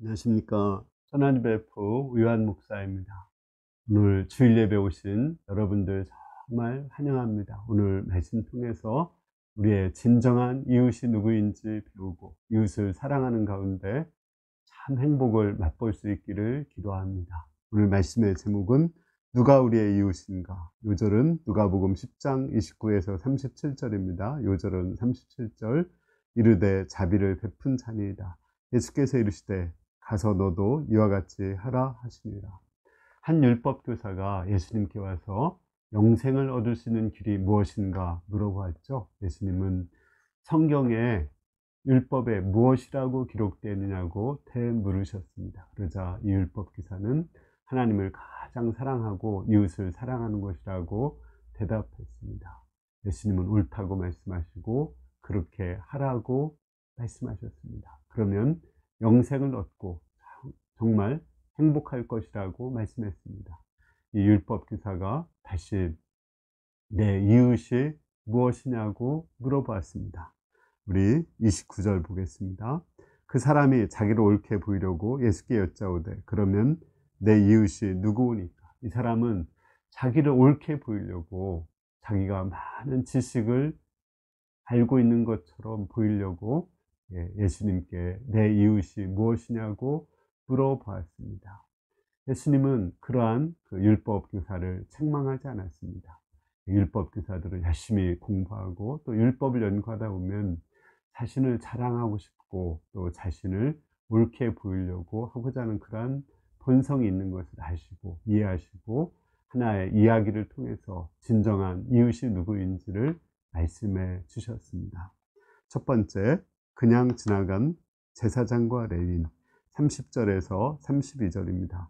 안녕하십니까. 천안베프 의환 목사입니다. 오늘 주일 예배 오신 여러분들 정말 환영합니다. 오늘 말씀 통해서 우리의 진정한 이웃이 누구인지 배우고 이웃을 사랑하는 가운데 참 행복을 맛볼 수 있기를 기도합니다. 오늘 말씀의 제목은 누가 우리의 이웃인가. 요절은 누가복음 10장 29에서 37절입니다. 요절은 37절. 이르되 자비를 베푼 자니이다. 예수께서 이르시되 가서 너도 이와 같이 하라 하시니라. 한 율법교사가 예수님께 와서 영생을 얻을 수 있는 길이 무엇인가 물어보았죠. 예수님은 성경에 율법에 무엇이라고 기록되어 있느냐고 되물으셨습니다. 그러자 이 율법교사는 하나님을 가장 사랑하고 이웃을 사랑하는 것이라고 대답했습니다. 예수님은 옳다고 말씀하시고 그렇게 하라고 말씀하셨습니다. 그러면 영생을 얻고 정말 행복할 것이라고 말씀했습니다. 이 율법교사가 다시 내 이웃이 무엇이냐고 물어보았습니다. 우리 29절 보겠습니다. 그 사람이 자기를 옳게 보이려고 예수께 여짜오되 그러면 내 이웃이 누구오니까. 이 사람은 자기를 옳게 보이려고 자기가 많은 지식을 알고 있는 것처럼 보이려고 예수님께 내 이웃이 무엇이냐고 물어보았습니다. 예수님은 그러한 그 율법교사를 책망하지 않았습니다. 율법교사들은 열심히 공부하고 또 율법을 연구하다 보면 자신을 자랑하고 싶고 또 자신을 옳게 보이려고 하고자 하는 그러한 본성이 있는 것을 아시고 이해하시고 하나의 이야기를 통해서 진정한 이웃이 누구인지를 말씀해 주셨습니다. 첫 번째, 그냥 지나간 제사장과 레위인 30절에서 32절입니다.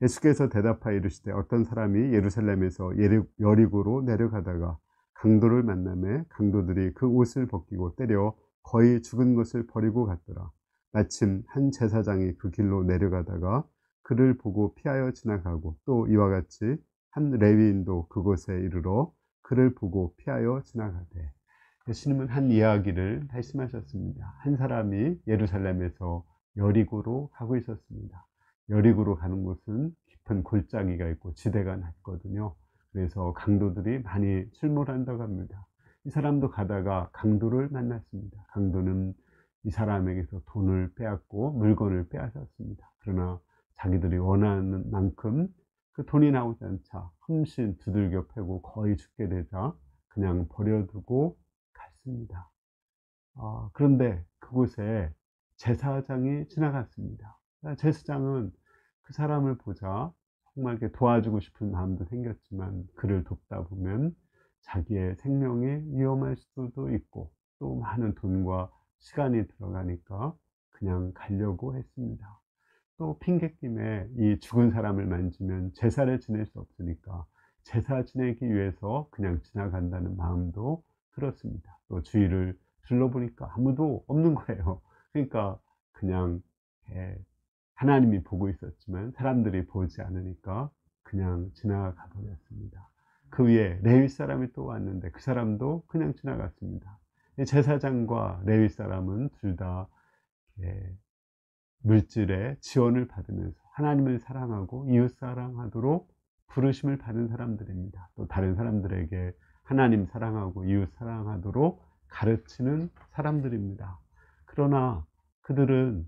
예수께서 대답하여 이르시되 어떤 사람이 예루살렘에서 여리고로 내려가다가 강도를 만나매 강도들이 그 옷을 벗기고 때려 거의 죽은 것을 버리고 갔더라. 마침 한 제사장이 그 길로 내려가다가 그를 보고 피하여 지나가고 또 이와 같이 한 레위인도 그곳에 이르러 그를 보고 피하여 지나가되. 예수님은 한 이야기를 말씀하셨습니다. 한 사람이 예루살렘에서 여리고로 가고 있었습니다. 여리고로 가는 곳은 깊은 골짜기가 있고 지대가 낮거든요. 그래서 강도들이 많이 출몰한다고 합니다. 이 사람도 가다가 강도를 만났습니다. 강도는 이 사람에게서 돈을 빼앗고 물건을 빼앗았습니다. 그러나 자기들이 원하는 만큼 그 돈이 나오지 않자 흠씬 두들겨 패고 거의 죽게 되자 그냥 버려두고 갔습니다. 그런데 그곳에 제사장이 지나갔습니다. 제사장은 그 사람을 보자 정말 도와주고 싶은 마음도 생겼지만 그를 돕다 보면 자기의 생명이 위험할 수도 있고 또 많은 돈과 시간이 들어가니까 그냥 가려고 했습니다. 또 핑계김에 이 죽은 사람을 만지면 제사를 지낼 수 없으니까 제사 지내기 위해서 그냥 지나간다는 마음도 들었습니다. 또 주위를 둘러보니까 아무도 없는 거예요. 그러니까 그냥 하나님이 보고 있었지만 사람들이 보지 않으니까 그냥 지나가 버렸습니다. 그 위에 레위 사람이 또 왔는데 그 사람도 그냥 지나갔습니다. 제사장과 레위 사람은 둘 다 물질의 지원을 받으면서 하나님을 사랑하고 이웃 사랑하도록 부르심을 받은 사람들입니다. 또 다른 사람들에게 하나님 사랑하고 이웃 사랑하도록 가르치는 사람들입니다. 그러나 그들은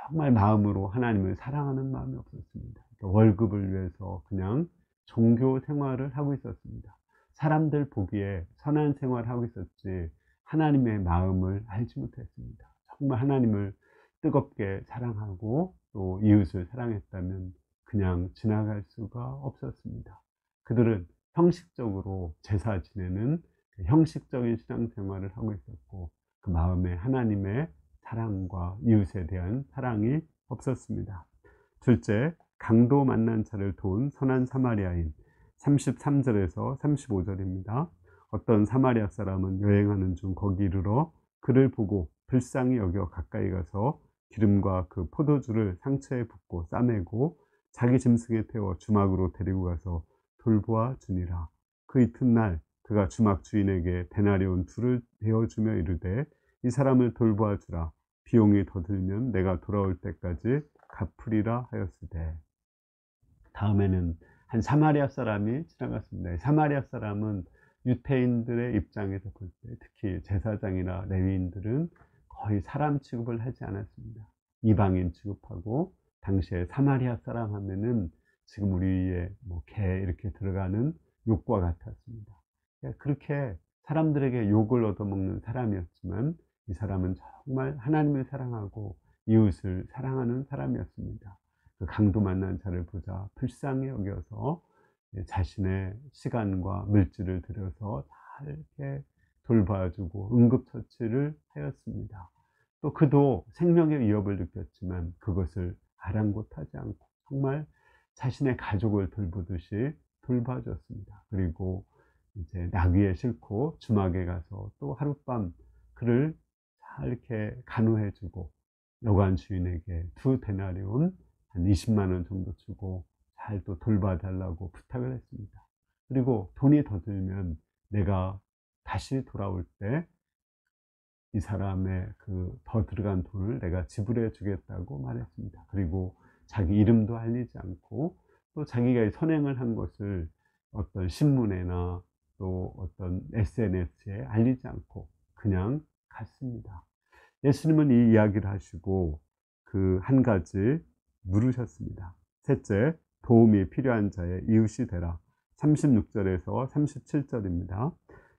정말 마음으로 하나님을 사랑하는 마음이 없었습니다. 그러니까 월급을 위해서 그냥 종교 생활을 하고 있었습니다. 사람들 보기에 선한 생활을 하고 있었지 하나님의 마음을 알지 못했습니다. 정말 하나님을 뜨겁게 사랑하고 또 이웃을 사랑했다면 그냥 지나갈 수가 없었습니다. 그들은 형식적으로 제사 지내는 형식적인 신앙생활을 하고 있었고 그 마음에 하나님의 사랑과 이웃에 대한 사랑이 없었습니다. 둘째, 강도 만난 자를 도운 선한 사마리아인 33절에서 35절입니다. 어떤 사마리아 사람은 여행하는 중 거기 이르러 그를 보고 불쌍히 여겨 가까이 가서 기름과 그 포도주를 상처에 붓고 싸매고 자기 짐승에 태워 주막으로 데리고 가서 돌보아 주니라. 그 이튿날 그가 주막 주인에게 데나리온 둘을 베어주며 이르되 이 사람을 돌보아 주라. 비용이 더 들면 내가 돌아올 때까지 갚으리라 하였으되. 다음에는 한 사마리아 사람이 지나갔습니다. 사마리아 사람은 유대인들의 입장에서 볼 때, 특히 제사장이나 레위인들은 거의 사람 취급을 하지 않았습니다. 이방인 취급하고, 당시에 사마리아 사람 하면은 지금 우리의 개 이렇게 들어가는 욕과 같았습니다. 그렇게 사람들에게 욕을 얻어먹는 사람이었지만, 이 사람은 정말 하나님을 사랑하고 이웃을 사랑하는 사람이었습니다. 그 강도 만난 자를 보자 불쌍히 여겨서 자신의 시간과 물질을 들여서 다 이렇게 돌봐주고 응급처치를 하였습니다. 또 그도 생명의 위협을 느꼈지만 그것을 아랑곳하지 않고 정말 자신의 가족을 돌보듯이 돌봐줬습니다. 그리고 이제 나귀에 싣고 주막에 가서 또 하룻밤 그를 잘 이렇게 간호해주고, 여관 주인에게 2데나리온 한 20만 원 정도 주고 잘 또 돌봐달라고 부탁을 했습니다. 그리고 돈이 더 들면 내가 다시 돌아올 때 이 사람의 그 더 들어간 돈을 내가 지불해 주겠다고 말했습니다. 그리고 자기 이름도 알리지 않고, 또 자기가 선행을 한 것을 어떤 신문에나 또 어떤 SNS에 알리지 않고 그냥 갔습니다. 예수님은 이 이야기를 하시고 그 한 가지 물으셨습니다. 셋째, 도움이 필요한 자의 이웃이 되라. 36절에서 37절입니다.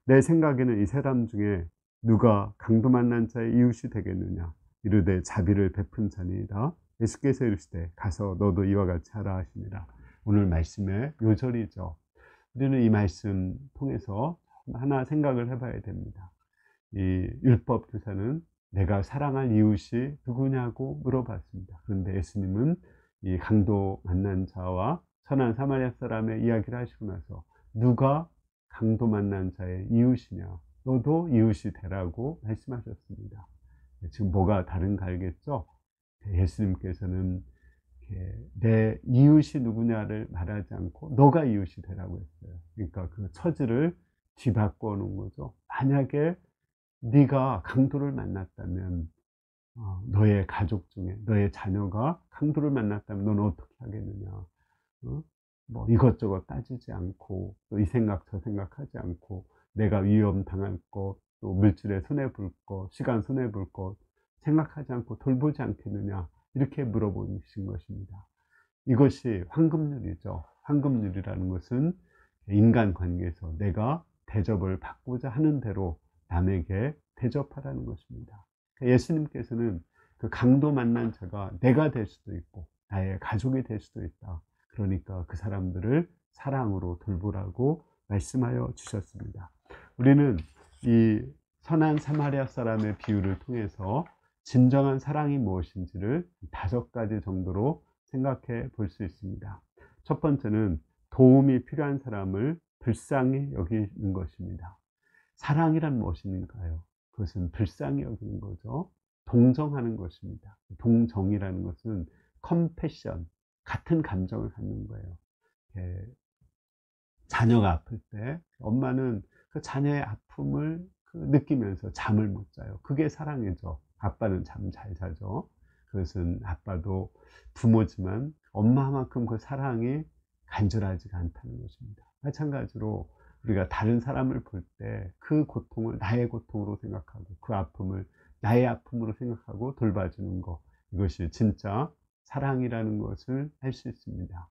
내 생각에는 이 사람 중에 누가 강도 만난 자의 이웃이 되겠느냐. 이르되 자비를 베푼 자니이다. 예수께서 이르시되 가서 너도 이와 같이 하라 하시니라. 오늘 말씀의 요절이죠. 우리는 이 말씀 통해서 하나 생각을 해봐야 됩니다. 이 율법 교사는 내가 사랑할 이웃이 누구냐고 물어봤습니다. 그런데 예수님은 이 강도 만난 자와 선한 사마리아 사람의 이야기를 하시고 나서 누가 강도 만난 자의 이웃이냐, 너도 이웃이 되라고 말씀하셨습니다. 지금 뭐가 다른가 알겠죠? 예수님께서는 내 이웃이 누구냐를 말하지 않고 너가 이웃이 되라고 했어요. 그러니까 그 처지를 뒤바꿔 놓은 거죠. 만약에 네가 강도를 만났다면, 너의 가족 중에 너의 자녀가 강도를 만났다면 너는 어떻게 하겠느냐. 뭐 이것저것 따지지 않고 또 이 생각 저 생각하지 않고 내가 위험 당할 것, 또 물질에 손해 볼 것, 시간 손해 볼 것 생각하지 않고 돌보지 않겠느냐, 이렇게 물어보신 것입니다. 이것이 황금률이죠. 황금률이라는 것은 인간관계에서 내가 대접을 받고자 하는 대로 남에게 대접하라는 것입니다. 예수님께서는 그 강도 만난 자가 내가 될 수도 있고 나의 가족이 될 수도 있다. 그러니까 그 사람들을 사랑으로 돌보라고 말씀하여 주셨습니다. 우리는 이 선한 사마리아 사람의 비유를 통해서 진정한 사랑이 무엇인지를 5가지 정도로 생각해 볼 수 있습니다. 첫 번째는 도움이 필요한 사람을 불쌍히 여기는 것입니다. 사랑이란 무엇인가요? 그것은 불쌍히 여기는 거죠. 동정하는 것입니다. 동정이라는 것은 컴패션, 같은 감정을 갖는 거예요. 자녀가 아플 때 엄마는 그 자녀의 아픔을 느끼면서 잠을 못 자요. 그게 사랑이죠. 아빠는 잠 잘 자죠. 그것은 아빠도 부모지만 엄마만큼 그 사랑이 간절하지가 않다는 것입니다. 마찬가지로 우리가 다른 사람을 볼 때 그 고통을 나의 고통으로 생각하고 그 아픔을 나의 아픔으로 생각하고 돌봐주는 것, 이것이 진짜 사랑이라는 것을 알 수 있습니다.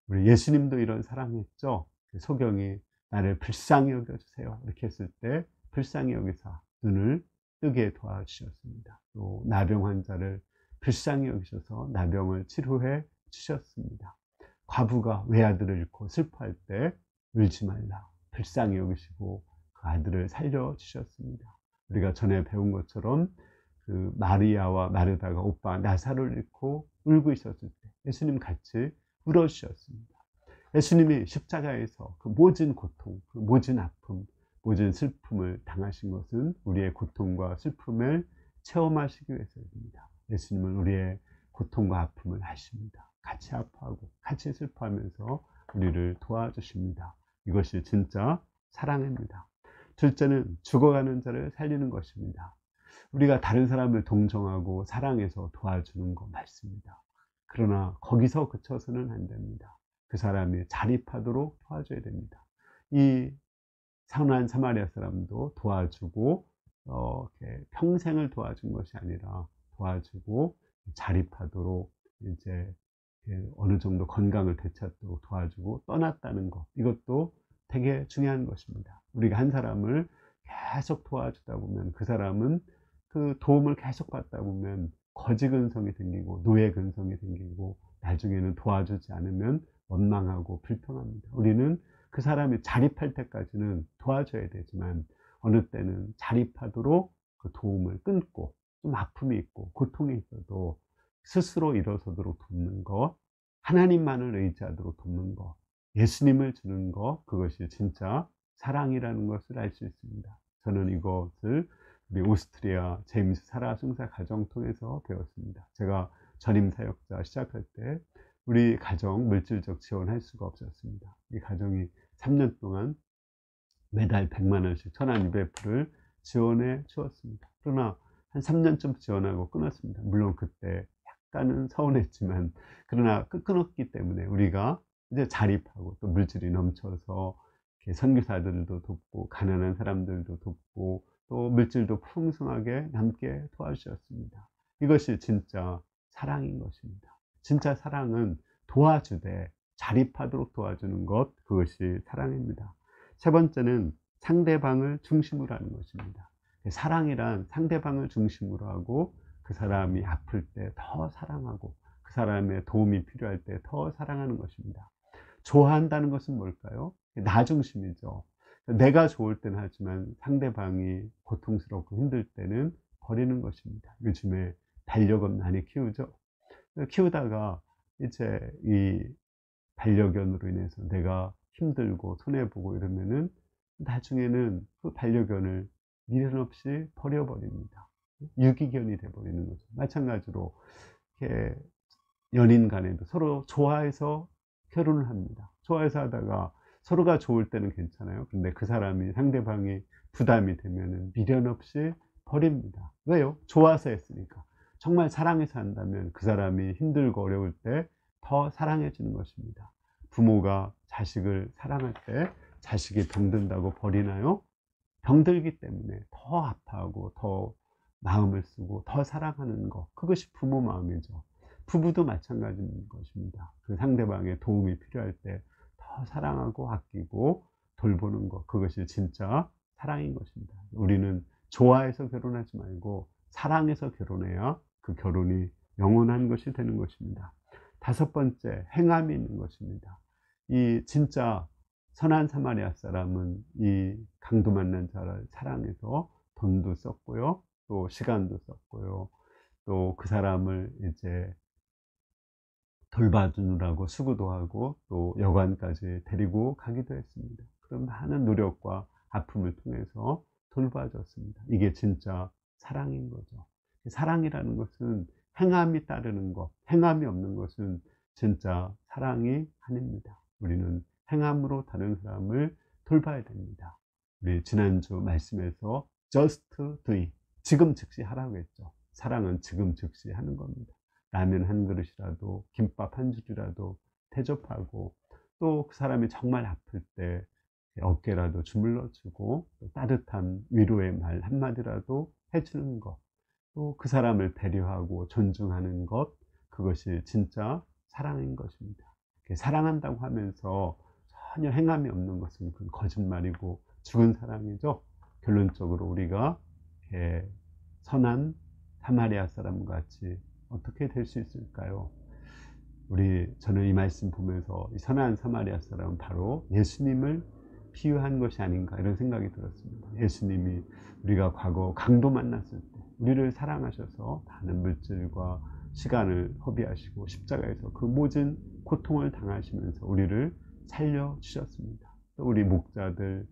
우리 예수님도 이런 사랑했죠. 소경이 나를 불쌍히 여겨주세요 이렇게 했을 때 불쌍히 여기사 눈을 뜨게 도와주셨습니다. 또 나병 환자를 불쌍히 여기셔서 나병을 치료해 주셨습니다. 과부가 외아들을 잃고 슬퍼할 때 울지 말라 불쌍히 여기시고 그 아들을 살려주셨습니다. 우리가 전에 배운 것처럼 그 마리아와 마르다가 오빠 나사로를 잃고 울고 있었을 때 예수님 같이 울어주셨습니다. 예수님이 십자가에서 그 모진 고통, 그 모진 아픔, 모진 슬픔을 당하신 것은 우리의 고통과 슬픔을 체험하시기 위해서입니다. 예수님은 우리의 고통과 아픔을 아십니다. 같이 아파하고 같이 슬퍼하면서 우리를 도와주십니다. 이것이 진짜 사랑입니다. 둘째는 죽어가는 자를 살리는 것입니다. 우리가 다른 사람을 동정하고 사랑해서 도와주는 거 맞습니다. 그러나 거기서 그쳐서는 안 됩니다. 그 사람이 자립하도록 도와줘야 됩니다. 이 선한 사마리아 사람도 도와주고 이렇게 평생을 도와준 것이 아니라 도와주고 자립하도록 이제 어느 정도 건강을 되찾도록 도와주고 떠났다는 것, 이것도 되게 중요한 것입니다. 우리가 한 사람을 계속 도와주다 보면 그 사람은 그 도움을 계속 받다 보면 거지 근성이 생기고 노예 근성이 생기고 나중에는 도와주지 않으면 원망하고 불평합니다. 우리는 그 사람이 자립할 때까지는 도와줘야 되지만 어느 때는 자립하도록 그 도움을 끊고 좀 아픔이 있고 고통이 있어도 스스로 일어서도록 돕는 것, 하나님만을 의지하도록 돕는 것, 예수님을 주는 것, 그것이 진짜 사랑이라는 것을 알 수 있습니다. 저는 이것을 우리 오스트리아 제임스 사라 승사 가정 통해서 배웠습니다. 제가 전임 사역자 시작할 때 우리 가정 물질적 지원할 수가 없었습니다. 이 가정이 3년 동안 매달 100만 원씩 천안 UBF를 지원해 주었습니다. 그러나 한 3년쯤 지원하고 끊었습니다. 물론 그때 약간은 서운했지만 그러나 끊었기 때문에 우리가 이제 자립하고 또 물질이 넘쳐서 선교사들도 돕고 가난한 사람들도 돕고 또 물질도 풍성하게 남게 도와주셨습니다. 이것이 진짜 사랑인 것입니다. 진짜 사랑은 도와주되 자립하도록 도와주는 것, 그것이 사랑입니다. 세 번째는 상대방을 중심으로 하는 것입니다. 사랑이란 상대방을 중심으로 하고 그 사람이 아플 때 더 사랑하고 그 사람의 도움이 필요할 때 더 사랑하는 것입니다. 좋아한다는 것은 뭘까요? 나 중심이죠. 내가 좋을 때는 하지만 상대방이 고통스럽고 힘들 때는 버리는 것입니다. 요즘에 반려견 많이 키우죠. 키우다가 이제 이 반려견으로 인해서 내가 힘들고 손해보고 이러면은 나중에는 그 반려견을 미련 없이 버려버립니다. 유기견이 돼버리는 거죠. 마찬가지로 이렇게 연인 간에도 서로 좋아해서 결혼을 합니다. 좋아해서 하다가 서로가 좋을 때는 괜찮아요. 근데 그 사람이 상대방이 부담이 되면은 미련 없이 버립니다. 왜요? 좋아서 했으니까. 정말 사랑해서 한다면 그 사람이 힘들고 어려울 때 더 사랑해 주는 것입니다. 부모가 자식을 사랑할 때 자식이 병든다고 버리나요? 병들기 때문에 더 아파하고 더 마음을 쓰고 더 사랑하는 것, 그것이 부모 마음이죠. 부부도 마찬가지인 것입니다. 그 상대방의 도움이 필요할 때 더 사랑하고 아끼고 돌보는 것, 그것이 진짜 사랑인 것입니다. 우리는 좋아해서 결혼하지 말고 사랑해서 결혼해야 그 결혼이 영원한 것이 되는 것입니다. 다섯 번째, 행함이 있는 것입니다. 이 진짜 선한 사마리아 사람은 이 강도 만난 자를 사랑해서 돈도 썼고요, 또 시간도 썼고요, 또 그 사람을 이제 돌봐주느라고 수고도 하고 또 여관까지 데리고 가기도 했습니다. 그런 많은 노력과 아픔을 통해서 돌봐줬습니다. 이게 진짜 사랑인 거죠. 사랑이라는 것은 행함이 따르는 것, 행함이 없는 것은 진짜 사랑이 아닙니다. 우리는 행함으로 다른 사람을 돌봐야 됩니다. 우리 지난주 말씀에서 just do it, 지금 즉시 하라고 했죠. 사랑은 지금 즉시 하는 겁니다. 라면 한 그릇이라도 김밥 한 줄이라도 대접하고 또 그 사람이 정말 아플 때 어깨라도 주물러 주고 따뜻한 위로의 말 한마디라도 해주는 것, 또 그 사람을 배려하고 존중하는 것, 그것이 진짜 사랑인 것입니다. 사랑한다고 하면서 전혀 행함이 없는 것은 그건 거짓말이고 죽은 사랑이죠. 결론적으로 우리가 선한 사마리아 사람과 같이 어떻게 될 수 있을까요? 저는 이 말씀 보면서 이 선한 사마리아 사람은 바로 예수님을 비유한 것이 아닌가 이런 생각이 들었습니다. 예수님이 우리가 과거 강도 만났을 때 우리를 사랑하셔서 많은 물질과 시간을 허비하시고 십자가에서 그 모든 고통을 당하시면서 우리를 살려주셨습니다. 또 우리 목자들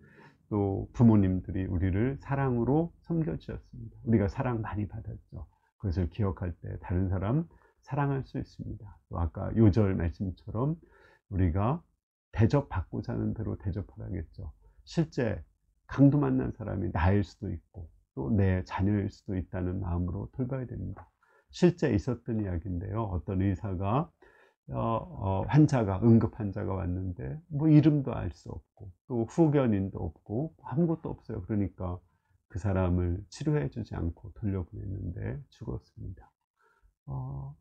또 부모님들이 우리를 사랑으로 섬겨주셨습니다. 우리가 사랑 많이 받았죠. 그것을 기억할 때 다른 사람 사랑할 수 있습니다. 또 아까 요절 말씀처럼 우리가 대접받고자 하는 대로 대접하라겠죠. 실제 강도 만난 사람이 나일 수도 있고 또 내 자녀일 수도 있다는 마음으로 돌봐야 됩니다. 실제 있었던 이야기인데요. 어떤 의사가 환자가 응급 환자가 왔는데 뭐 이름도 알 수 없고 또 후견인도 없고 아무것도 없어요. 그러니까 그 사람을 치료해 주지 않고 돌려보냈는데 죽었습니다.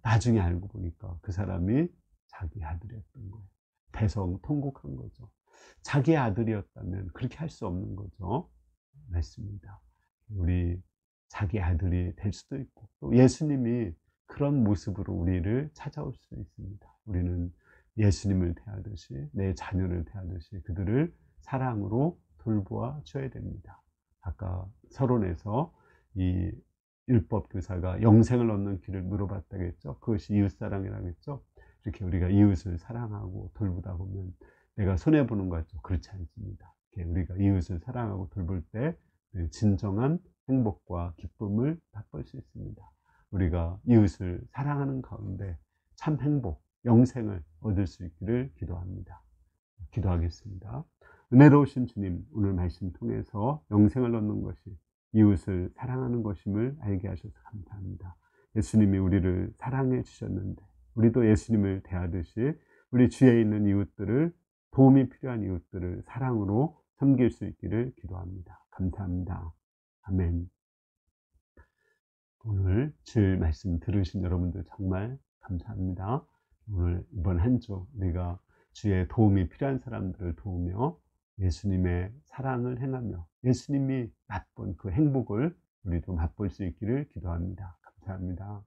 나중에 알고 보니까 그 사람이 자기 아들이었던 거예요. 대성통곡한 거죠. 자기 아들이었다면 그렇게 할 수 없는 거죠. 맞습니다. 우리 자기 아들이 될 수도 있고 또 예수님이 그런 모습으로 우리를 찾아올 수 있습니다. 우리는 예수님을 대하듯이 내 자녀를 대하듯이 그들을 사랑으로 돌보아 줘야 됩니다. 아까 서론에서 이 율법 교사가 영생을 얻는 길을 물어봤다겠죠. 그것이 이웃사랑이라겠죠. 이렇게 우리가 이웃을 사랑하고 돌보다 보면 내가 손해보는 것 같죠. 그렇지 않습니다. 우리가 이웃을 사랑하고 돌볼 때 진정한 행복과 기쁨을 맛볼 수 있습니다. 우리가 이웃을 사랑하는 가운데 참 행복, 영생을 얻을 수 있기를 기도합니다. 기도하겠습니다. 은혜로우신 주님, 오늘 말씀 통해서 영생을 얻는 것이 이웃을 사랑하는 것임을 알게 하셔서 감사합니다. 예수님이 우리를 사랑해 주셨는데 우리도 예수님을 대하듯이 우리 주위에 있는 이웃들을, 도움이 필요한 이웃들을 사랑으로 섬길 수 있기를 기도합니다. 감사합니다. 아멘. 오늘 주일 말씀 들으신 여러분들 정말 감사합니다. 오늘 이번 한 주 우리가 주의 도움이 필요한 사람들을 도우며 예수님의 사랑을 행하며 예수님이 맛본 그 행복을 우리도 맛볼 수 있기를 기도합니다. 감사합니다.